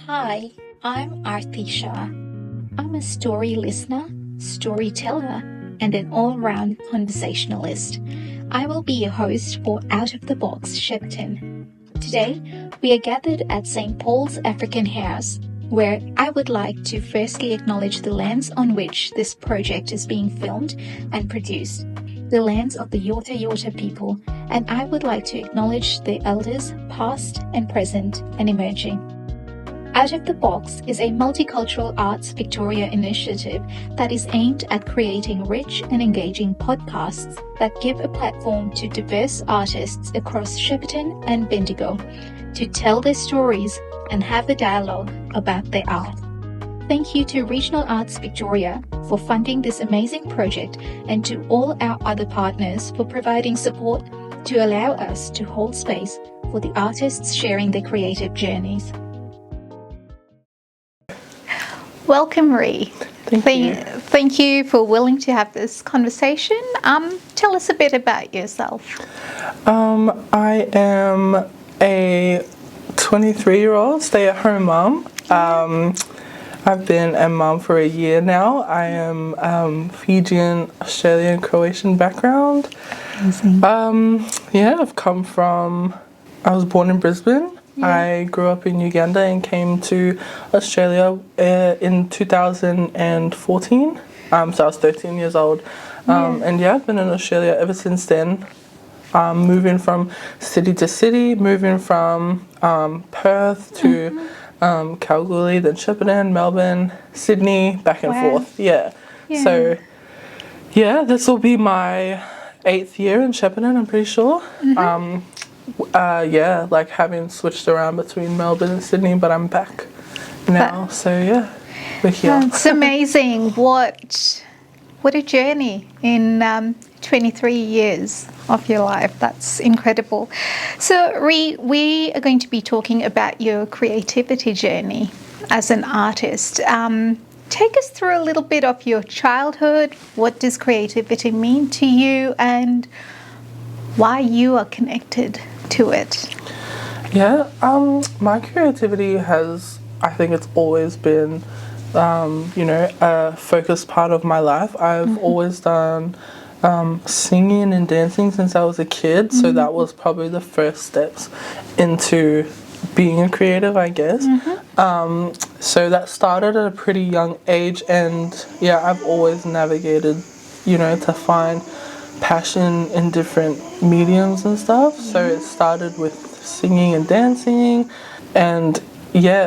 Hi, I'm Arthi Shah. I'm a story listener, storyteller, and an all-round conversationalist. I will be your host for Out of the Box Shepparton. Today, we are gathered at St. Paul's African House, where I would like to firstly acknowledge the lands on which this project is being filmed and produced, the lands of the Yorta Yorta people, and I would like to acknowledge the elders past and present and emerging. Out of the Box is a multicultural arts Victoria initiative that is aimed at creating rich and engaging podcasts that give a platform to diverse artists across Shepparton and Bendigo to tell their stories and have a dialogue about their art. Thank you to Regional Arts Victoria for funding this amazing project and to all our other partners for providing support to allow us to hold space for the artists sharing their creative journeys. Welcome, Ree. Thank you for willing to have this conversation. Tell us a bit about yourself. I am a 23-year-old stay-at-home mum. I've been a mum for a year now. I am Fijian, Australian, Croatian background. Amazing. I was born in Brisbane. Yeah. I grew up in Uganda and came to Australia in 2014. So I was 13 years old. I've been in Australia ever since then. Moving from city to city, moving from Perth to Kalgoorlie, then Shepparton, Melbourne, Sydney, back and forth. So, this will be my 8th year in Shepparton, I'm pretty sure. Having switched around between Melbourne and Sydney, but I'm back now. We're here. It's amazing. What a journey in 23 years of your life. That's incredible. So, Ree, we are going to be talking about your creativity journey as an artist. Take us through a little bit of your childhood. What does creativity mean to you, and why you are connected to it? My creativity it's always been, a focused part of my life. I've always done singing and dancing since I was a kid, so that was probably the first steps into being a creative, I guess. So that started at a pretty young age, and I've always navigated, to find passion in different mediums and stuff. So it started with singing and dancing, and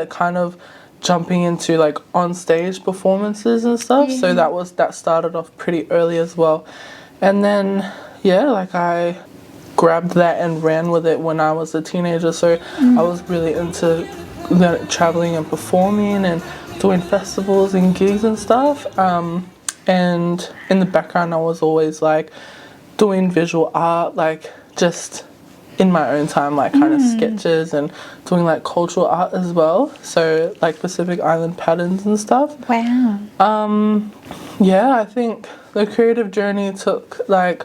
kind of jumping into like on stage performances and stuff. So that started off pretty early as well. And then I grabbed that and ran with it when I was a teenager. So I was really into traveling and performing and doing festivals and gigs and stuff. And in the background I was always like doing visual art, like just in my own time, like kind of sketches and doing like cultural art as well. So like Pacific Island patterns and stuff. Wow. I think the creative journey took like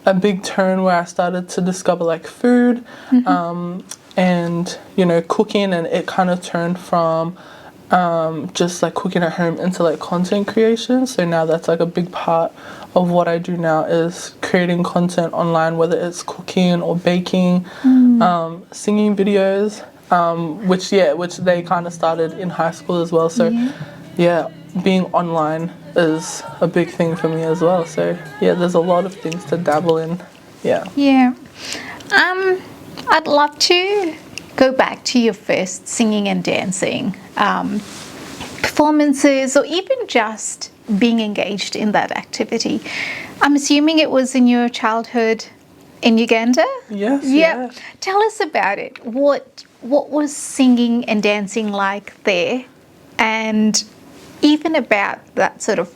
a big turn where I started to discover like food and cooking, and it kind of turned from just like cooking at home into like content creation. So now that's like a big part of what I do now is creating content online, whether it's cooking or baking, singing videos, which they kind of started in high school as well. So being online is a big thing for me as well. So there's a lot of things to dabble in. I'd love to go back to your first singing and dancing performances, or even just being engaged in that activity. I'm assuming it was in your childhood in Uganda? Yes. Yeah. Tell us about it. What was singing and dancing like there, and even about that sort of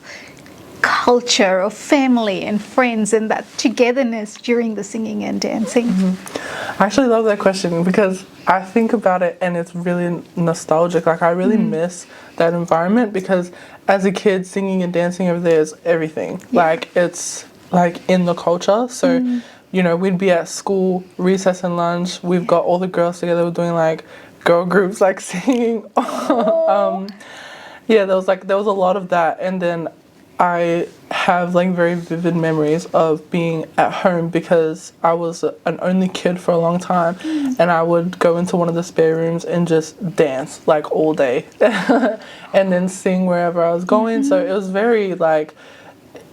culture of family and friends and that togetherness during the singing and dancing? I actually love that question because I think about it and it's really nostalgic. Like I really miss that environment because as a kid, singing and dancing over there is everything. Like it's like in the culture. So, we'd be at school, recess and lunch. We've got all the girls together. We're doing like girl groups like singing. Yeah, there was a lot of that, and then I have like very vivid memories of being at home because I was an only kid for a long time, and I would go into one of the spare rooms and just dance like all day, and then sing wherever I was going. So it was very like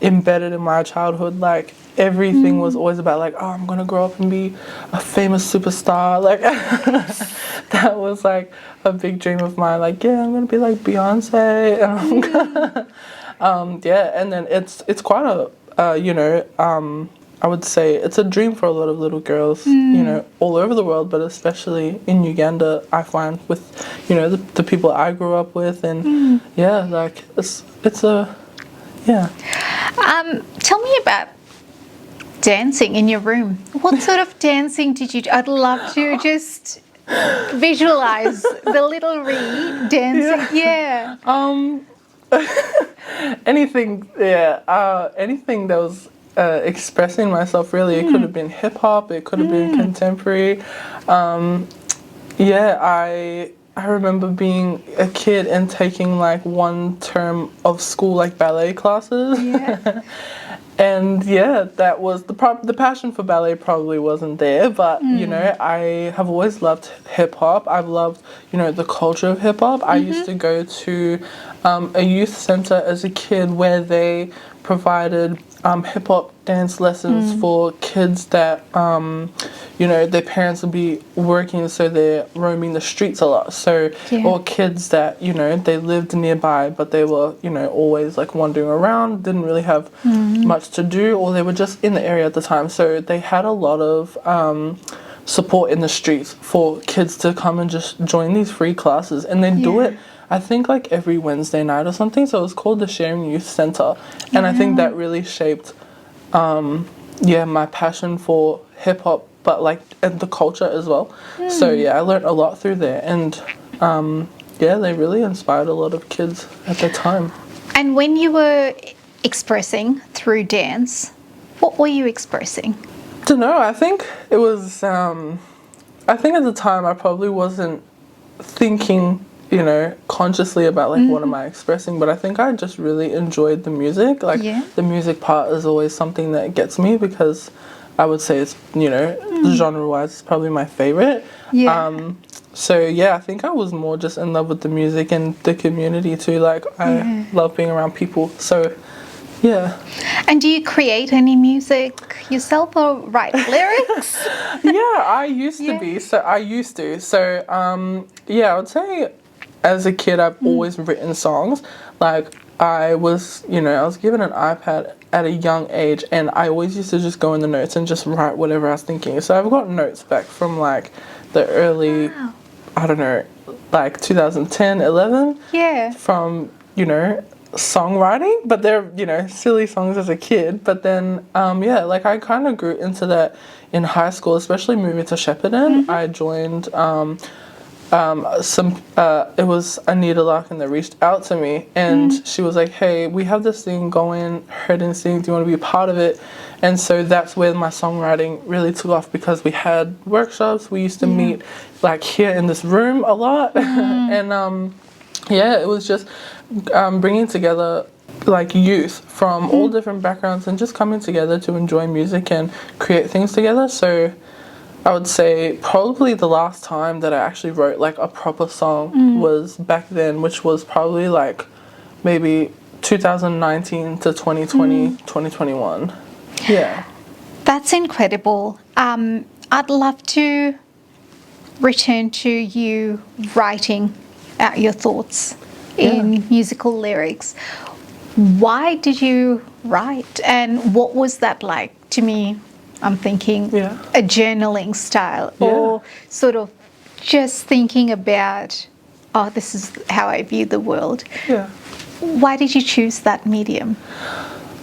embedded in my childhood. Like everything was always about like, oh, I'm gonna grow up and be a famous superstar. Like that was like a big dream of mine. Like, yeah, I'm gonna be like Beyonce, and I'm gonna, yeah. And then it's quite a I would say it's a dream for a lot of little girls, all over the world, but especially in Uganda. I find with, the people I grew up with, and yeah, like it's a yeah. Tell me about dancing in your room. What sort of dancing did you do? I'd love to just visualize the little Ree dancing. Yeah. Anything that was expressing myself, really. It could have been hip hop, it could have been contemporary. I remember being a kid and taking like one term of school like ballet classes. Yeah. And yeah, that was the passion for ballet probably wasn't there, but I have always loved hip hop. I've loved, the culture of hip hop. I used to go to a youth center as a kid where they provided hip hop dance lessons for kids that their parents would be working, so they're roaming the streets a lot. So or kids that they lived nearby, but they were always like wandering around, didn't really have much to do, or they were just in the area at the time. So they had a lot of support in the streets for kids to come and just join these free classes, and they do it, I think, like every Wednesday night or something. So it was called the Sharing Youth Center, and I think that really shaped my passion for hip hop, but like and the culture as well. So yeah, I learned a lot through there, and they really inspired a lot of kids at the time. And when you were expressing through dance, what were you expressing? Don't know. I think it was. I think at the time I probably wasn't thinking, consciously about like what am I expressing, but I think I just really enjoyed the music. Like the music part is always something that gets me, because I would say it's, genre-wise, it's probably my favorite. So yeah, I think I was more just in love with the music and the community too. Like I love being around people. So yeah. And do you create any music yourself or write lyrics? I used to be. So I used to. So I would say as a kid I've always written songs. Like I was given an iPad at a young age, and I always used to just go in the notes and just write whatever I was thinking. So I've got notes back from like the early, I don't know, like 2010, 11. Yeah. From, songwriting, but they're, silly songs as a kid. But then, like I kind of grew into that in high school, especially moving to Shepparton. I joined it was Anita Larkin that reached out to me, and she was like, hey, we have this thing going, Heard and Sing, do you want to be a part of it? And so that's where my songwriting really took off, because we had workshops, we used to meet like here in this room a lot. And it was just bringing together like youth from all different backgrounds and just coming together to enjoy music and create things together. So I would say probably the last time that I actually wrote like a proper song was back then, which was probably like maybe 2019 to 2020, 2021. Yeah. That's incredible. I'd love to return to you writing out your thoughts in musical lyrics. Why did you write, and what was that like? To me, I'm thinking a journaling style, or sort of just thinking about, this is how I view the world. Yeah. Why did you choose that medium?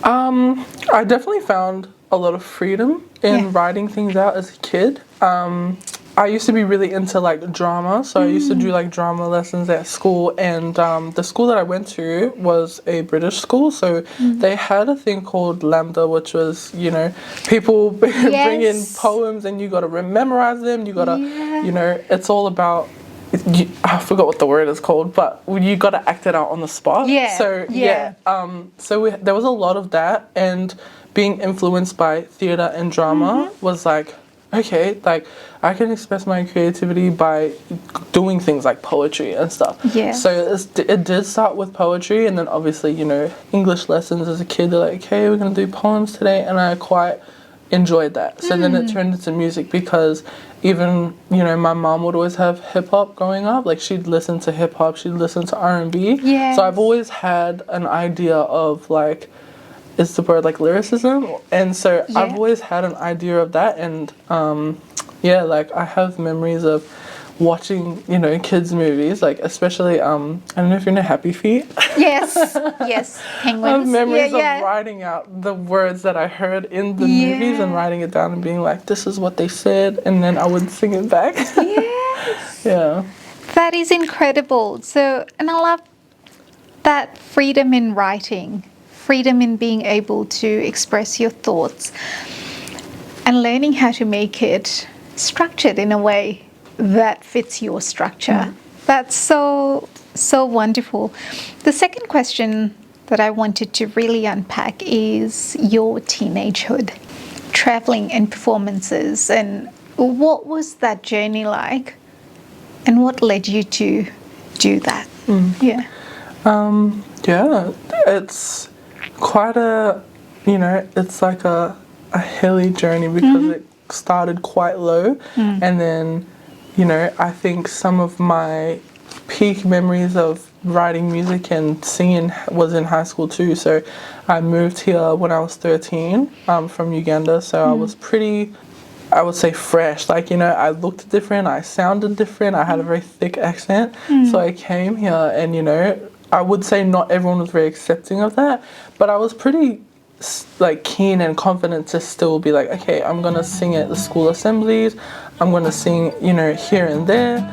I definitely found a lot of freedom in writing things out as a kid. I used to be really into like drama, so I used to do like drama lessons at school, and the school that I went to was a British school, so they had a thing called Lambda, which was, people bring in poems and you got to memorize them, you got to, it's all about I forgot what the word is called, but you got to act it out on the spot. Yeah. So there was a lot of that, and being influenced by theatre and drama was like, okay, like I can express my creativity by doing things like poetry and stuff. Yeah. So it did start with poetry, and then obviously, you know, English lessons as a kid. They're like, hey, we're gonna do poems today, and I quite enjoyed that. So then it turned into music, because even, you know, my mom would always have hip hop growing up. Like, she'd listen to hip hop, she'd listen to R&B. Yes. So I've always had an idea of like, is the word like lyricism? And so I've always had an idea of that, and like I have memories of watching, you know, kids movies, like especially I don't know if you know Happy Feet. Yes, yes, penguins. I have memories of writing out the words that I heard in the movies and writing it down and being like, this is what they said, and then I would sing it back. Yes. Yeah. That is incredible. So, and I love that freedom in writing, freedom in being able to express your thoughts, and learning how to make it structured in a way that fits your structure. That's so wonderful. The second question that I wanted to really unpack is your teenagehood, traveling and performances, and what was that journey like, and what led you to do that? Yeah, it's quite a, you know, it's like a hilly journey, because it started quite low, and then, you know, I think some of my peak memories of writing music and singing was in high school too. So I moved here when I was 13 from Uganda, so I was pretty, I would say, fresh. Like, you know, I looked different, I sounded different, I had a very thick accent. So I came here, and, you know, I would say not everyone was very accepting of that, but I was pretty like keen and confident to still be like, okay, I'm gonna sing at the school assemblies, I'm gonna sing, you know, here and there.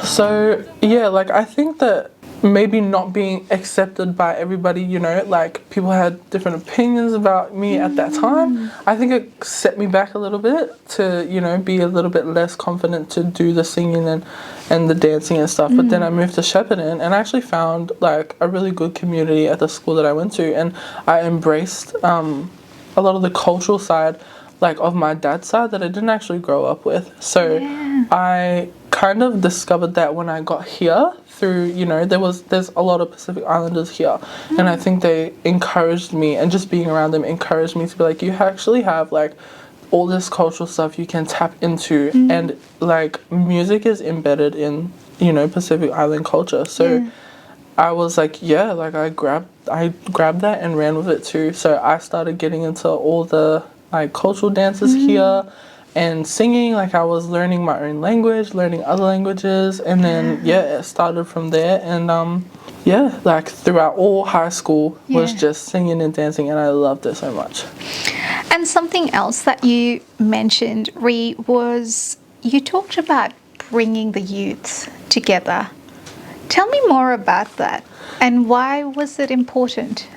So yeah, like I think that maybe not being accepted by everybody, you know, like people had different opinions about me at that time. I think it set me back a little bit to, you know, be a little bit less confident to do the singing and the dancing and stuff. But then I moved to Shepparton, and I actually found like a really good community at the school that I went to, and I embraced a lot of the cultural side, like of my dad's side, that I didn't actually grow up with. So I kind of discovered that when I got here through, you know, there's a lot of Pacific Islanders here, and I think they encouraged me, and just being around them encouraged me to be like, you actually have like all this cultural stuff you can tap into, and like music is embedded in, you know, Pacific Island culture. So I was like, yeah, like I grabbed that and ran with it too. So I started getting into all the like cultural dances here, and singing. Like I was learning my own language, learning other languages, and then it started from there. And like throughout all high school was just singing and dancing, and I loved it so much. And something else that you mentioned, Ree, was you talked about bringing the youth together. Tell me more about that, and why was it important?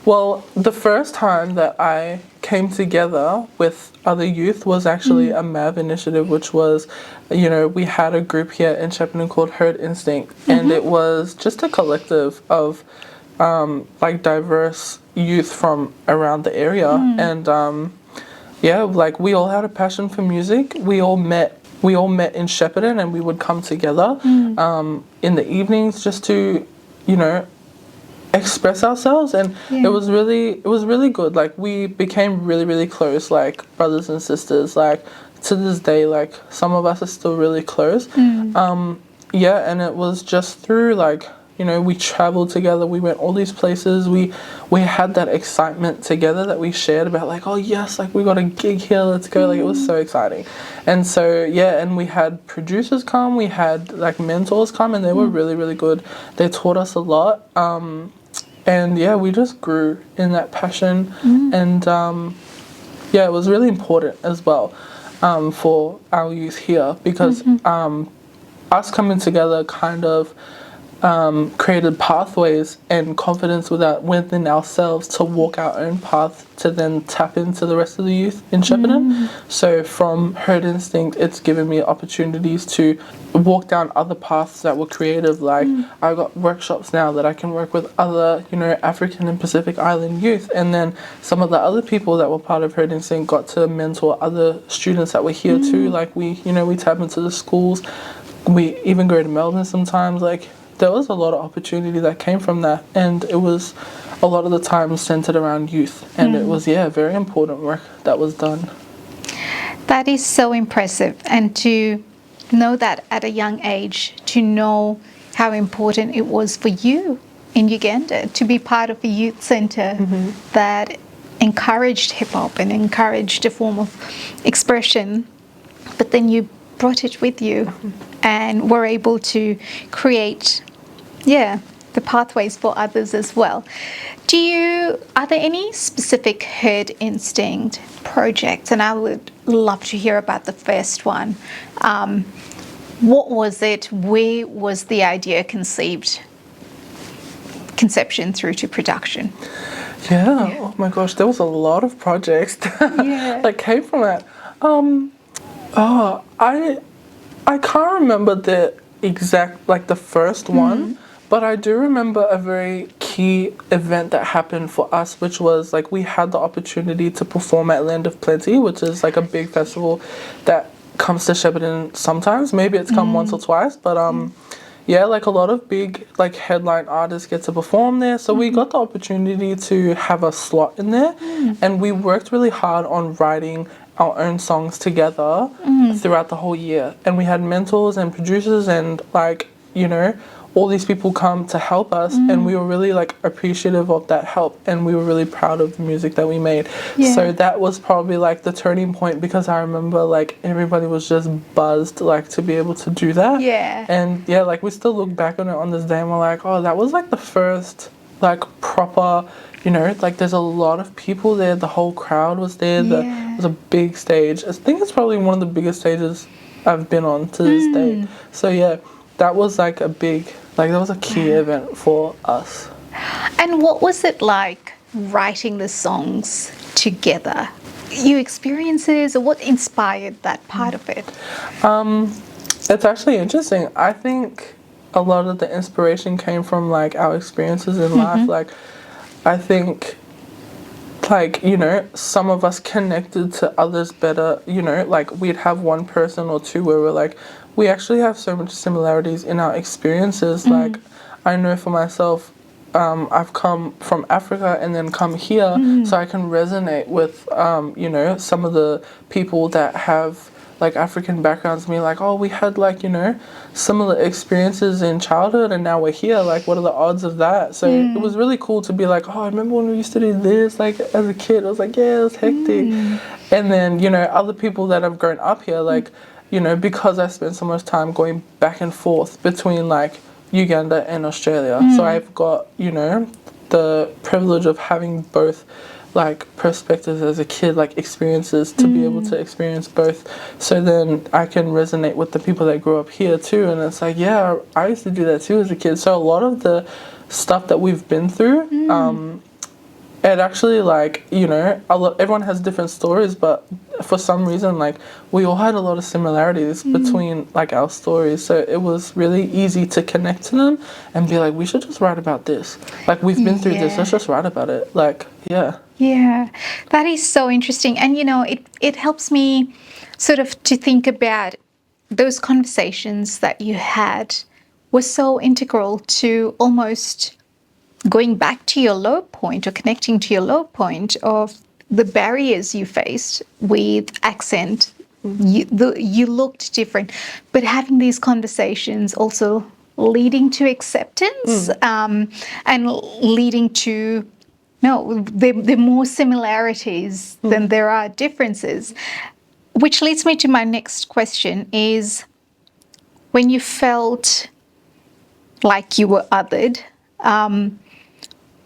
Well, the first time that I came together with other youth was actually a MAV initiative, which was, you know, we had a group here in Shepparton called Herd Instinct, and it was just a collective of like diverse youth from around the area, and like we all had a passion for music. We all met in Shepparton, and we would come together in the evenings just to, you know, express ourselves, and it was really good. Like we became really close, like brothers and sisters. Like to this day, like some of us are still really close. And it was just through, like, you know, we traveled together, we went all these places, we had that excitement together that we shared about, like, oh yes, like we got a gig here, let's go. Like it was so exciting. And so and we had producers come, we had like mentors come, and they were really good. They taught us a lot, and we just grew in that passion. And it was really important as well for our youth here, because us coming together kind of created pathways and confidence within ourselves to walk our own path to then tap into the rest of the youth in Shepparton. So from Herd Instinct, it's given me opportunities to walk down other paths that were creative. Like I've got workshops now that I can work with other, African and Pacific Island youth, and then some of the other people that were part of Herd Instinct got to mentor other students that were here too. Like we tap into the schools. We even go to Melbourne sometimes. Like there was a lot of opportunity that came from that, and it was a lot of the time centered around youth, and it was very important work that was done. That is so impressive, and to know that at a young age, to know how important it was for you in Uganda to be part of a youth centre that encouraged hip hop and encouraged a form of expression, but then you brought it with you and were able to create the pathways for others as well. Are there any specific Herd Instinct projects? And I would love to hear about the first one. What was it? Where was the idea conception through to production? Oh my gosh, there was a lot of projects that came from it. I can't remember the exact, the first one, but I do remember a very key event that happened for us, which was, we had the opportunity to perform at Land of Plenty, which is, a big festival that comes to Shepparton sometimes. Maybe it's come once or twice, but, a lot of big, headline artists get to perform there. So we got the opportunity to have a slot in there, and we worked really hard on writing our own songs together throughout the whole year. And we had mentors and producers and all these people come to help us, and we were really appreciative of that help, and we were really proud of the music that we made. So that was probably the turning point, because I remember everybody was just buzzed to be able to do that. And we still look back on it on this day and we're like, oh, that was the first proper, there's a lot of people there, the whole crowd was there. It was a big stage. I think it's probably one of the biggest stages I've been on to this day. So that was that was a key event for us. And what was it like writing the songs together? Your experiences, or what inspired that part of it? It's actually interesting. I think a lot of the inspiration came from our experiences in life. I think some of us connected to others better, we'd have one person or two where we're we actually have so much similarities in our experiences. I know for myself, I've come from Africa and then come here, so I can resonate with, some of the people that have African backgrounds. Me we had similar experiences in childhood, and now we're here. What are the odds of that? So it was really cool to be oh, I remember when we used to do this as a kid. I was it was hectic. And then other people that have grown up here, because I spent so much time going back and forth between Uganda and Australia, so I've got the privilege of having both perspectives as a kid, experiences to be able to experience both. So then I can resonate with the people that grew up here too, and it's I used to do that too as a kid. So a lot of the stuff that we've been through, it actually everyone has different stories, but for some reason we all had a lot of similarities between our stories. So it was really easy to connect to them and be we should just write about this. We've been through this, let's just write about it. Yeah, that is so interesting. And, it helps me sort of to think about those conversations that you had were so integral to almost going back to your low point, or connecting to your low point of the barriers you faced with accent. You looked different, but having these conversations also leading to acceptance, and leading to there are more similarities than there are differences. Which leads me to my next question is, when you felt like you were othered,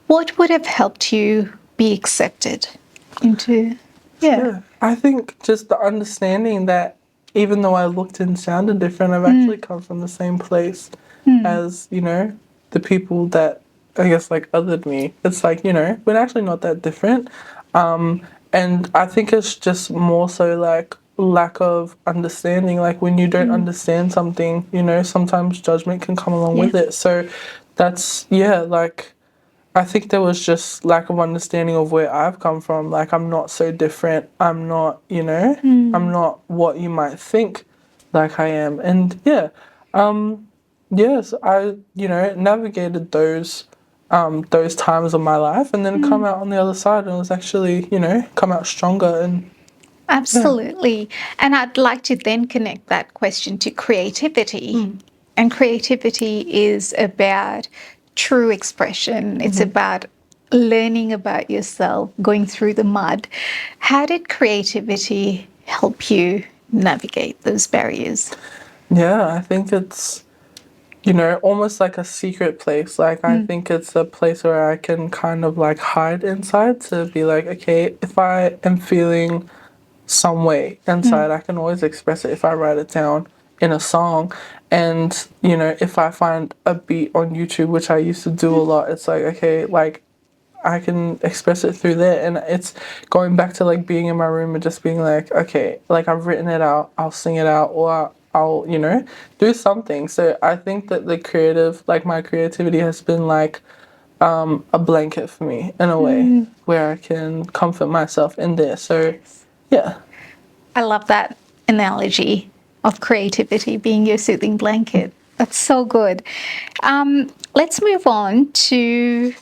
what would have helped you be accepted into... I think just the understanding that even though I looked and sounded different, I've actually come from the same place as, you know, the people that I guess like othered me. It's like, you know, we're actually not that different. And I think it's just more so like lack of understanding. Like when you don't understand something, you know, sometimes judgment can come along with it. So that's, yeah, like I think there was just lack of understanding of where I've come from. Like I'm not so different. I'm not, you know, I'm not what you might think like I am. And yeah, yes, I, you know, navigated those times of my life and then come out on the other side and was actually, you know, come out stronger and Absolutely. And I'd like to then connect that question to creativity. And creativity is about true expression, it's about learning about yourself, going through the mud. How did creativity help you navigate those barriers? yeah, I think it's, you know, almost like a secret place. Like I think it's a place where I can kind of like hide inside to be like, okay, if I am feeling some way inside, I can always express it if I write it down in a song. And, you know, if I find a beat on YouTube, which I used to do a lot, it's like, okay, like I can express it through there. And it's going back to like being in my room and just being like, okay, like I've written it out, I'll sing it out, or I'll, you know, do something. So I think that the creative, like my creativity has been like a blanket for me in a way where I can comfort myself in there. So yeah. I love that analogy of creativity being your soothing blanket. That's so good. Let's move on to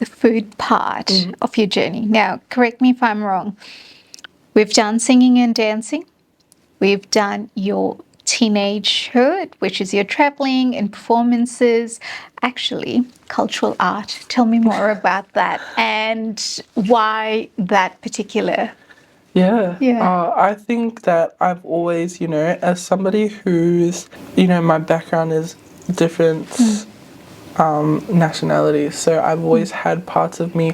the food part of your journey. Now, correct me if I'm wrong. We've done singing and dancing. We've done your teenagehood, which is your traveling and performances. Actually, cultural art. Tell me more about that and why that particular. Yeah. Yeah. I think that I've always, you know, as somebody who's, you know, my background is different nationalities, so I've always had parts of me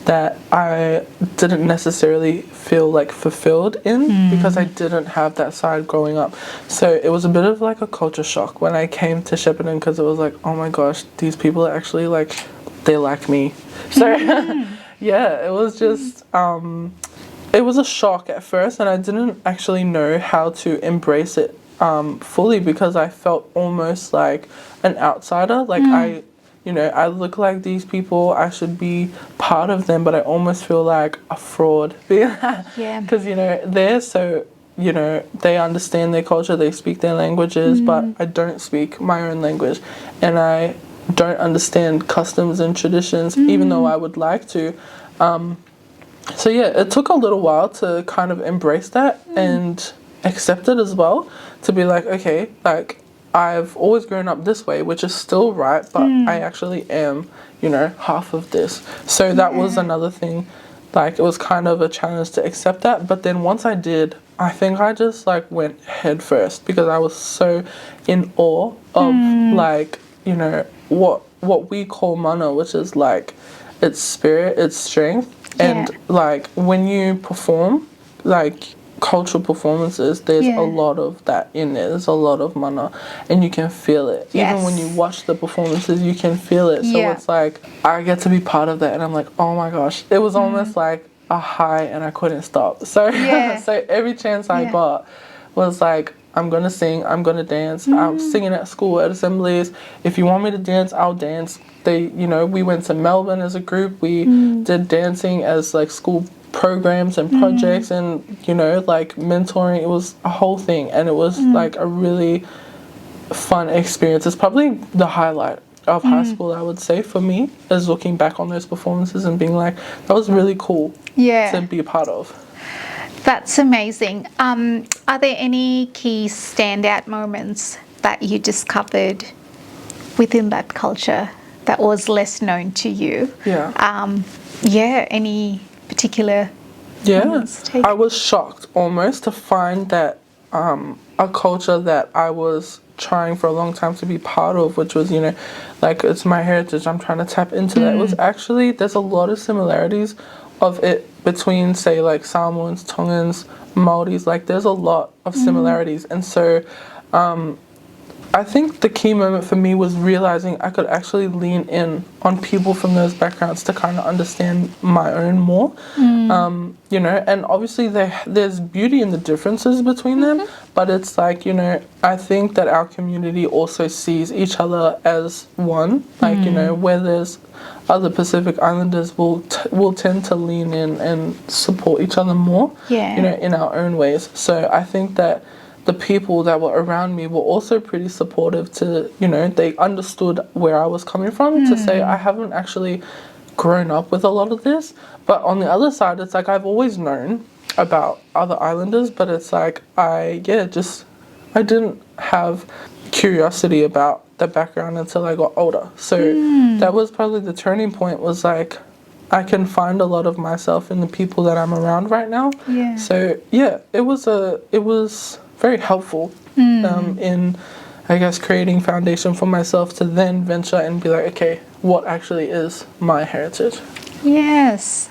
that I didn't necessarily feel like fulfilled in because I didn't have that side growing up. So it was a bit of like a culture shock when I came to Shepparton because it was like, oh my gosh, these people are actually like, they like me. So yeah, it was just it was a shock at first, and I didn't actually know how to embrace it fully because I felt almost like an outsider. Like I, you know, I look like these people, I should be part of them, but I almost feel like a fraud. Yeah. Because, you know, they're so, you know, they understand their culture, they speak their languages, but I don't speak my own language. And I don't understand customs and traditions, even though I would like to. So yeah, it took a little while to kind of embrace that and accept it as well. To be like, okay, like I've always grown up this way, which is still right, but I actually am, you know, half of this. So that was another thing. Like it was kind of a challenge to accept that. But then once I did, I think I just like went head first because I was so in awe of like, you know, what we call mana, which is like its spirit, its strength. And like when you perform, like cultural performances, there's a lot of that in there. There's a lot of mana, and you can feel it. Yes. Even when you watch the performances, you can feel it. So it's like I get to be part of that, and I'm like, oh my gosh, it was almost like a high, and I couldn't stop. So so every chance I got was like, I'm gonna sing, I'm gonna dance. I'm singing at school, at assemblies. If you want me to dance, I'll dance. They, you know, we went to Melbourne as a group. We did dancing as like school programs and projects and, you know, like mentoring. It was a whole thing, and it was like a really fun experience. It's probably the highlight of high school, I would say, for me, is looking back on those performances and being like, that was really cool to be a part of. That's amazing. Are there any key standout moments that you discovered within that culture that was less known to you? Any particular moments? I was shocked almost to find that a culture that I was trying for a long time to be part of, which was, you know, like it's my heritage, I'm trying to tap into that. It was actually, there's a lot of similarities of it between, say, like Samoans, Tongans, Maoris. Like there's a lot of similarities. And so I think the key moment for me was realizing I could actually lean in on people from those backgrounds to kind of understand my own more. You know, and obviously there's beauty in the differences between them, but it's like, you know, I think that our community also sees each other as one. Like, you know, where there's other Pacific Islanders will tend to lean in and support each other more, you know, in our own ways. So I think that the people that were around me were also pretty supportive to, you know, they understood where I was coming from, to say I haven't actually grown up with a lot of this. But on the other side, it's like I've always known about other islanders, but it's like I didn't have curiosity about the background until I got older. So that was probably the turning point, was like I can find a lot of myself in the people that I'm around right now. So yeah, it was very helpful in, I guess, creating foundation for myself to then venture and be like, okay, what actually is my heritage? Yes.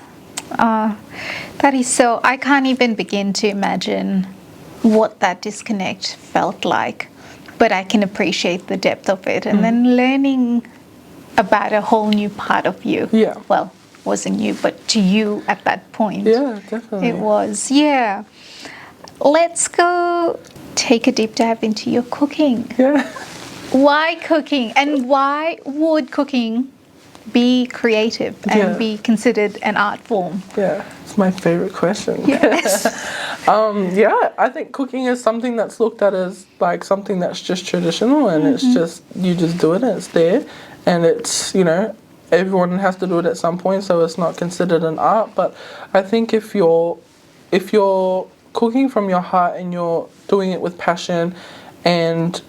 That is so, I can't even begin to imagine what that disconnect felt like, but I can appreciate the depth of it. And then learning about a whole new part of you. Yeah. Well, wasn't new, but to you at that point. Yeah, definitely. It was, yeah. Let's go take a deep dive into your cooking. Yeah. Why cooking? And why would cooking be creative and be considered an art form? Yeah, it's my favorite question. Yes. Yeah, I think cooking is something that's looked at as like something that's just traditional, and it's just, you just do it and it's there, and it's, you know, everyone has to do it at some point, so it's not considered an art. But I think if you're cooking from your heart and you're doing it with passion, and,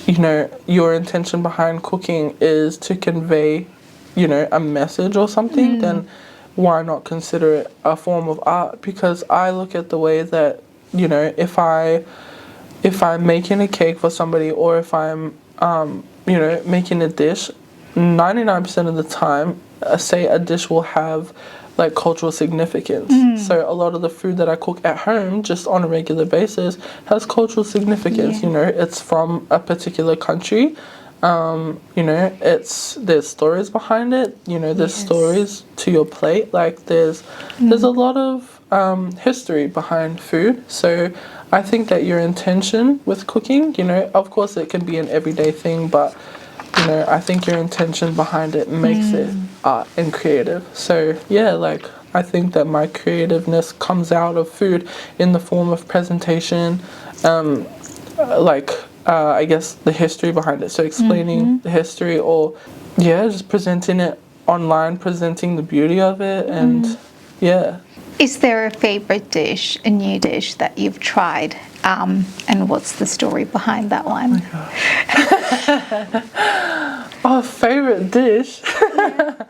you know, your intention behind cooking is to convey, you know, a message or something, then why not consider it a form of art? Because I look at the way that, you know, if I'm making a cake for somebody, or if I'm you know, making a dish, 99% of the time, say a dish will have like cultural significance. So a lot of the food that I cook at home just on a regular basis has cultural significance. You know, it's from a particular country. You know, there's stories behind it. You know, there's stories to your plate. Like there's a lot of history behind food. So I think that your intention with cooking, you know, of course it can be an everyday thing, but, you know, I think your intention behind it makes it art and creative. So yeah, like I think that my creativeness comes out of food in the form of presentation, I guess the history behind it. So explaining the history, or just presenting it online, presenting the beauty of it, and Is there a favorite dish, a new dish that you've tried, and what's the story behind that one? Oh, favorite dish?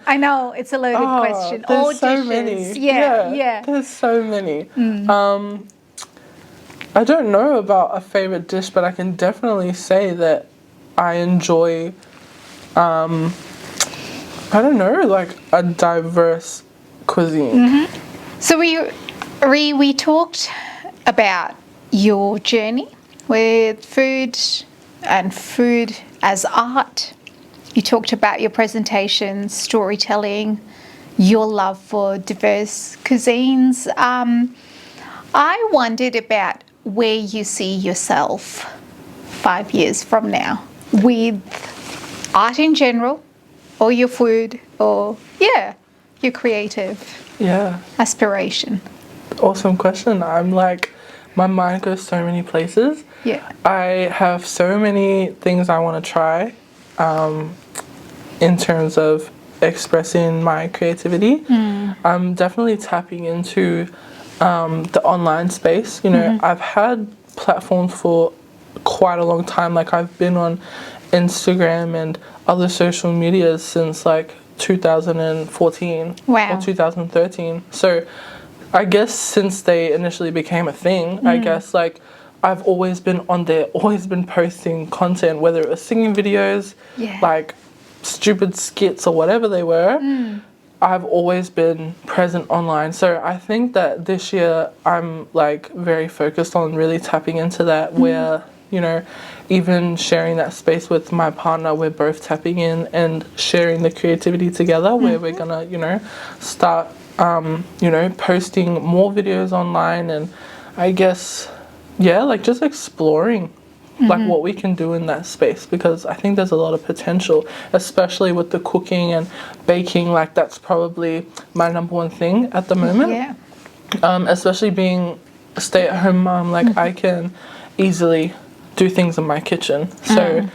I know, it's a loaded question. There's All so dishes. many. Yeah. There's so many. I don't know about a favorite dish, but I can definitely say that I enjoy, I don't know, like a diverse cuisine. So we talked about your journey with food and food as art. You talked about your presentations, storytelling, your love for diverse cuisines. I wondered about where you see yourself 5 years from now with art in general, or your food, or your creative aspiration. Awesome question. I'm like, my mind goes so many places. I have so many things I want to try in terms of expressing my creativity. I'm definitely tapping into the online space. You know, I've had platforms for quite a long time. Like I've been on Instagram and other social medias since like 2014 or 2013. So I guess since they initially became a thing, I guess like I've always been on there, always been posting content, whether it was singing videos, like stupid skits or whatever they were. I've always been present online. So I think that this year I'm like very focused on really tapping into that, where, even sharing that space with my partner, we're both tapping in and sharing the creativity together, where we're gonna, start, posting more videos online, and I guess, like just exploring like what we can do in that space, because I think there's a lot of potential, especially with the cooking and baking. Like that's probably my number one thing at the moment. Yeah. Especially being a stay-at-home mom, like I can easily do things in my kitchen. So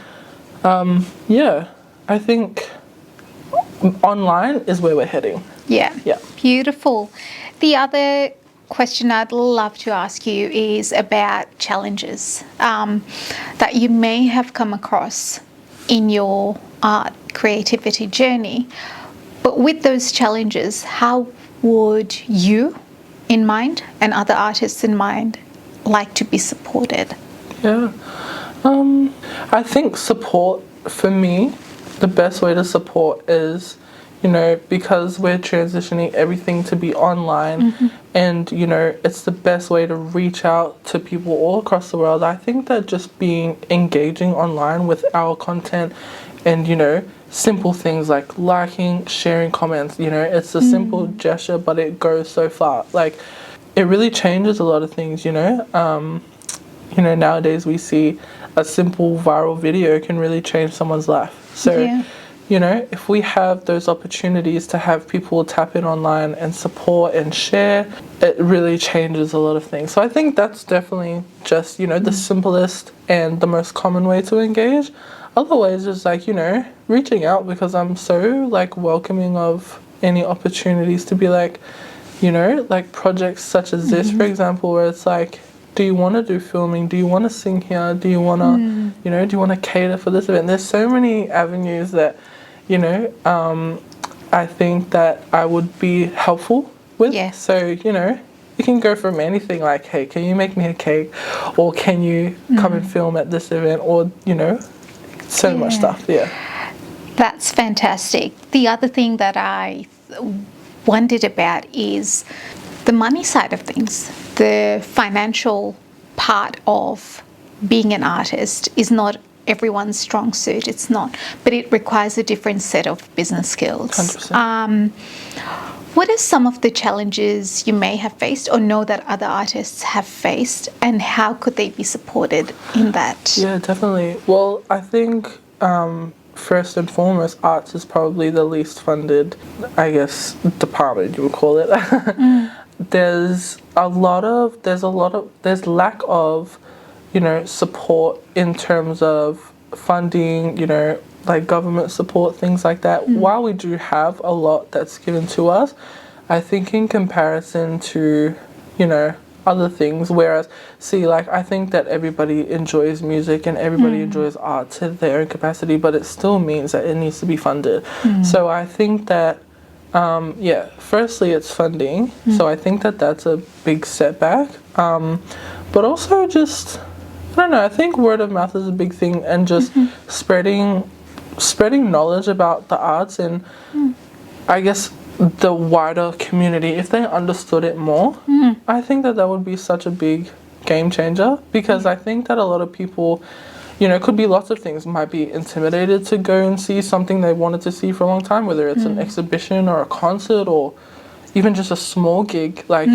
I think online is where we're heading. Yeah. Yeah. Beautiful. The other question I'd love to ask you is about challenges that you may have come across in your art creativity journey. But with those challenges, how would you in mind and other artists in mind like to be supported? Yeah. I think support, for me, the best way to support is, because we're transitioning everything to be online, and, it's the best way to reach out to people all across the world. I think that just engaging online with our content and, simple things like liking, sharing comments, it's a simple gesture, but it goes so far. Like, it really changes a lot of things, nowadays we see a simple viral video can really change someone's life. So, if we have those opportunities to have people tap in online and support and share, it really changes a lot of things. So I think that's definitely just, the simplest and the most common way to engage. Other ways is like, reaching out, because I'm so like welcoming of any opportunities to be like, like projects such as this, for example, where it's like, do you want to do filming? Do you want to sing here? Do you want to, do you want to cater for this event? There's so many avenues that, I think that I would be helpful with. Yeah. So, you can go from anything like, hey, can you make me a cake? Or can you come and film at this event? Or, so much stuff, That's fantastic. The other thing that I wondered about is the money side of things. The financial part of being an artist is not everyone's strong suit. It's not, but it requires a different set of business skills. 100%. What are some of the challenges you may have faced or know that other artists have faced, and how could they be supported in that? Yeah, definitely. Well, I think first and foremost, arts is probably the least funded, I guess, department you would call it. There's lack of, support in terms of funding, like government support, things like that. While we do have a lot that's given to us, I think in comparison to, other things, whereas, I think that everybody enjoys music and everybody enjoys art to their own capacity, but it still means that it needs to be funded. So I think that, firstly it's funding. So I think that that's a big setback. But also just, I don't know, I think word of mouth is a big thing, and just spreading knowledge about the arts, and I guess the wider community, if they understood it more, I think that would be such a big game changer, because I think that a lot of people, it could be lots of things, might be intimidated to go and see something they wanted to see for a long time, whether it's an exhibition or a concert or even just a small gig, like,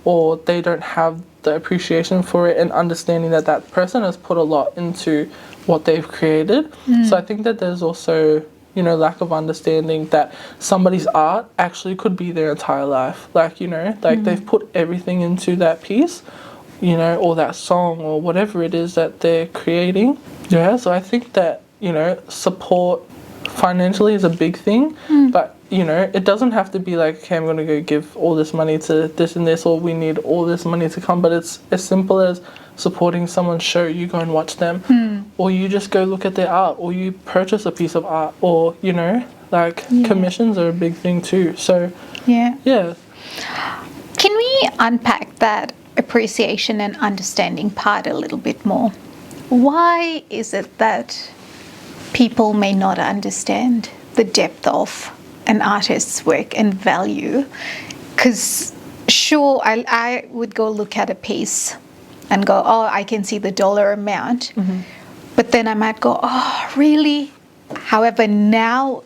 or they don't have the appreciation for it and understanding that that person has put a lot into what they've created. So I think that there's also, lack of understanding that somebody's art actually could be their entire life. Like, they've put everything into that piece, or that song or whatever it is that they're creating. Yeah, so I think that, support financially is a big thing, but it doesn't have to be like, okay, I'm going to go give all this money to this and this, or we need all this money to come. But it's as simple as supporting someone's show. You go and watch them, or you just go look at their art, or you purchase a piece of art, or commissions are a big thing too. So yeah. Can we unpack that appreciation and understanding part a little bit more? Why is it that people may not understand the depth of an artist's work and value? Because sure, I would go look at a piece and go, oh, I can see the dollar amount. But then I might go, oh, really? However, now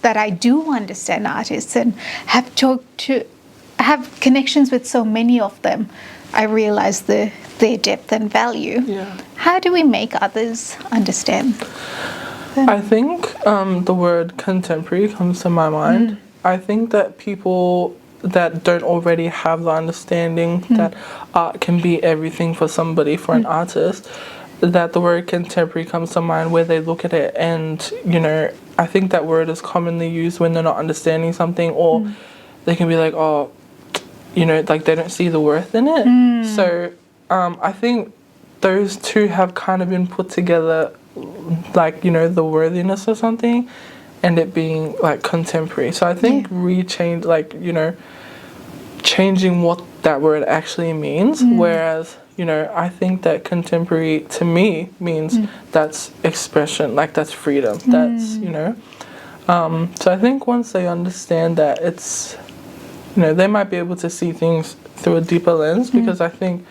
that I do understand artists and have connections with so many of them, I realize their depth and value. Yeah. How do we make others understand them? I think the word contemporary comes to my mind. I think that people that don't already have the understanding that art can be everything for somebody, for an artist, that the word contemporary comes to mind, where they look at it and, you know, I think that word is commonly used when they're not understanding something, or they can be like, oh, you know, like they don't see the worth in it. So I think those two have kind of been put together, like, you know, the worthiness of something and it being like contemporary. So I think changing what that word actually means, whereas, you know, I think that contemporary to me means that's expression, like that's freedom, that's, you know. So I think once they understand that, it's, you know, they might be able to see things through a deeper lens, because I think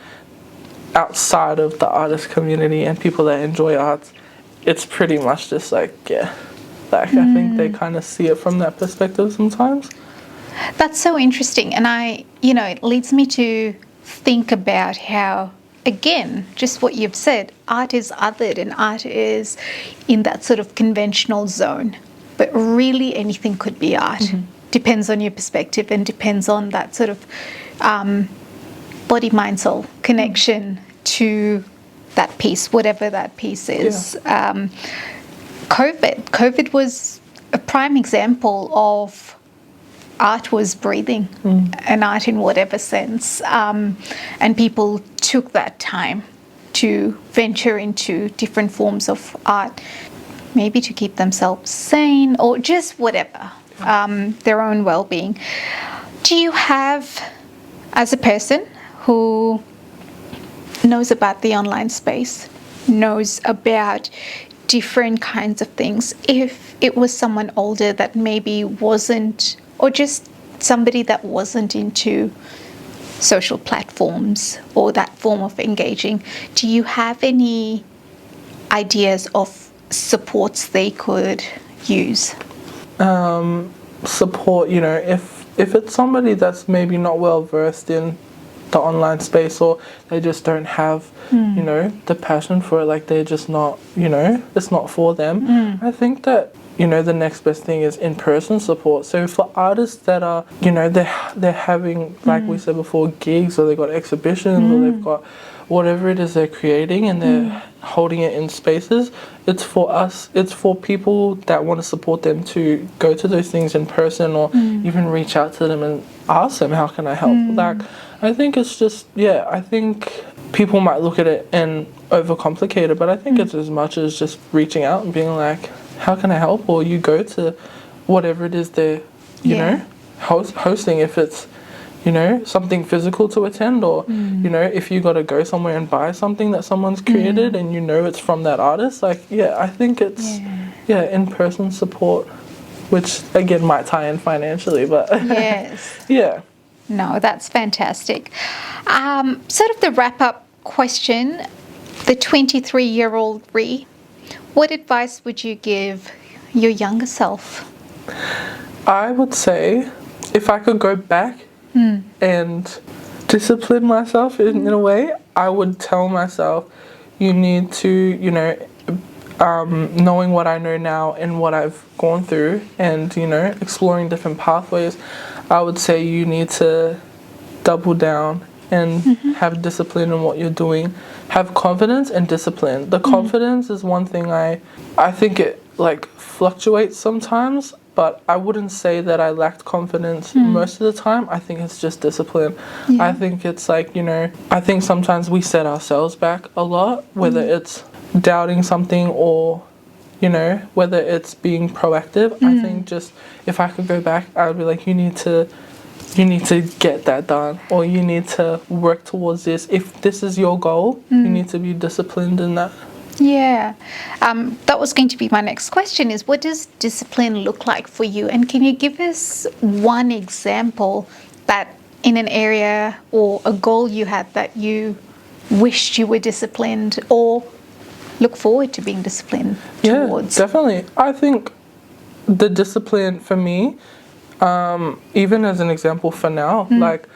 outside of the artist community and people that enjoy arts, it's pretty much just like, I think they kind of see it from that perspective sometimes. That's so interesting. And it leads me to think about how, again, just what you've said, art is othered and art is in that sort of conventional zone. But really anything could be art. Depends on your perspective and depends on that sort of body, mind, soul connection to that piece, whatever that piece is. COVID was a prime example of art was breathing, and art in whatever sense. And people took that time to venture into different forms of art, maybe to keep themselves sane or just whatever, their own well-being. Do you have, as a person who knows about the online space, knows about different kinds of things, if it was someone older that maybe wasn't, or just somebody that wasn't into social platforms or that form of engaging, do you have any ideas of supports they could use? Support, you know, if it's somebody that's maybe not well versed in the online space, or they just don't have, you know, the passion for it, like they're just not, you know, it's not for them. I think that, you know, the next best thing is in-person support. So for artists that are, you know, they're having, like we said before, gigs, or they've got exhibitions, or they've got whatever it is they're creating, and they're holding it in spaces, it's for us, it's for people that want to support them to go to those things in person, or even reach out to them and ask them, how can I help? Like, I think it's just, I think people might look at it and overcomplicate it, but I think it's as much as just reaching out and being like, how can I help? Or you go to whatever it is they're, you know, hosting, if it's, you know, something physical to attend, or, you know, if you got to go somewhere and buy something that someone's created and you know it's from that artist, like, I think it's, in-person support, which, again, might tie in financially, but... Yes. No, that's fantastic. Sort of the wrap-up question, the 23-year-old Ree, what advice would you give your younger self? I would say, if I could go back and discipline myself in a way, I would tell myself, you need to, you know, knowing what I know now and what I've gone through, and, you know, exploring different pathways, I would say you need to double down and have discipline in what you're doing. Have confidence and discipline. The confidence is one thing I think it like fluctuates sometimes, but I wouldn't say that I lacked confidence most of the time. I think it's just discipline. I think it's like, you know, I think sometimes we set ourselves back a lot, whether it's doubting something or, you know, whether it's being proactive. I think just if I could go back, I would be like, you need to get that done, or you need to work towards this. If this is your goal, you need to be disciplined in that. Yeah. That was going to be my next question, is what does discipline look like for you? And can you give us one example that in an area or a goal you had that you wished you were disciplined or look forward to being disciplined towards? Yeah, definitely. I think the discipline for me, even as an example for now, like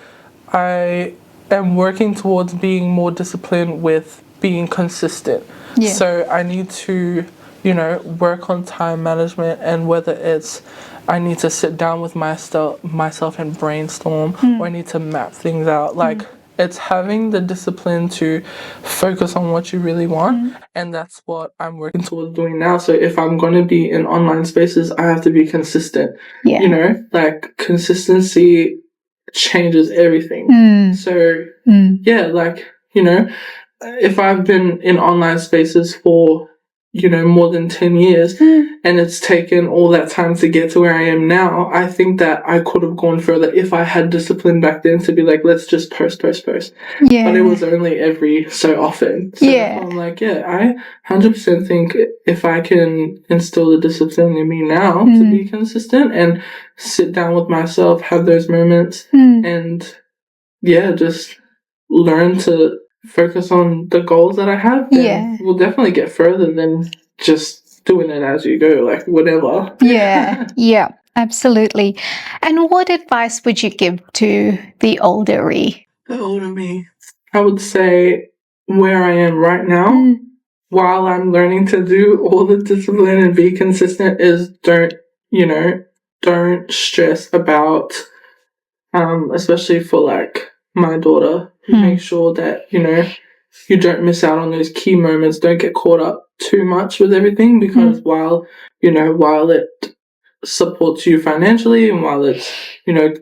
I am working towards being more disciplined with being consistent. Yeah. So I need to, work on time management, and whether it's I need to sit down with myself and brainstorm, or I need to map things out. Like it's having the discipline to focus on what you really want, and that's what I'm working towards doing now. So if I'm going to be in online spaces, I have to be consistent. Yeah. Like consistency changes everything. So yeah, like, if I've been in online spaces for, more than 10 years and it's taken all that time to get to where I am now, I think that I could have gone further if I had discipline back then to be like, let's just post. Yeah. But it was only every so often. So I'm like, I 100% think if I can instill the discipline in me now to be consistent and sit down with myself, have those moments and just learn to focus on the goals that I have, then we'll definitely get further than just doing it as you go, like whatever. Yeah, absolutely. And what advice would you give to the older Ree? The older me, I would say where I am right now, while I'm learning to do all the discipline and be consistent, is don't stress about, especially for like my daughter, make sure that, you don't miss out on those key moments. Don't get caught up too much with everything, because while it supports you financially, and while it,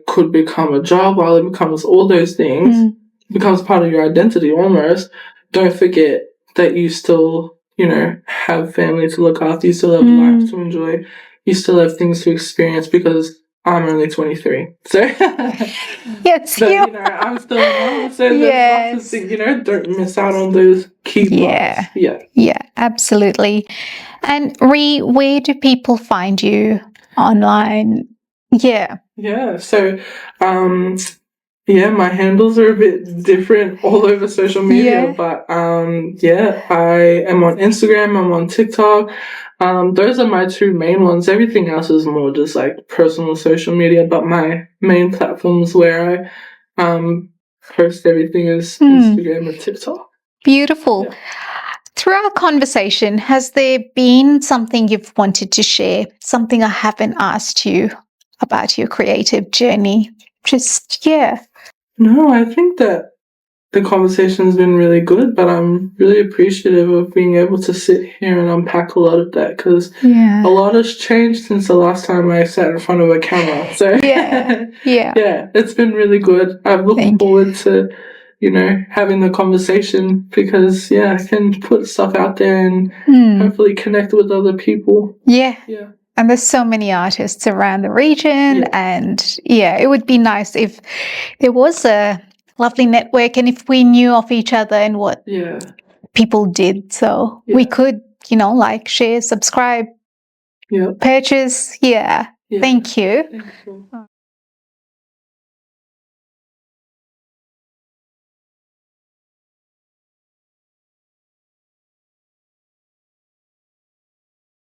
could become a job, while it becomes all those things, becomes part of your identity almost, don't forget that you still, have family to look after, you still have life to enjoy, you still have things to experience, because I'm only 23. So, Yes, so I'm still young. So there's lots of things, don't miss out on those key parts. Yeah, absolutely. And Ree, where do people find you online? Yeah. So, my handles are a bit different all over social media, but I am on Instagram, I'm on TikTok. Those are my two main ones. Everything else is more just like personal social media, but my main platforms where I post everything is Instagram and TikTok. Beautiful. Yeah. Through our conversation, has there been something you've wanted to share, something I haven't asked you about your creative journey? No, I think that the conversation's been really good, but I'm really appreciative of being able to sit here and unpack a lot of that, because a lot has changed since the last time I sat in front of a camera. So it's been really good. I'm looking forward to, having the conversation, because I can put stuff out there and hopefully connect with other people. And there's so many artists around the region, and it would be nice if there was a lovely network and if we knew of each other and what people did, so we could, like share, subscribe, purchase. Thank you.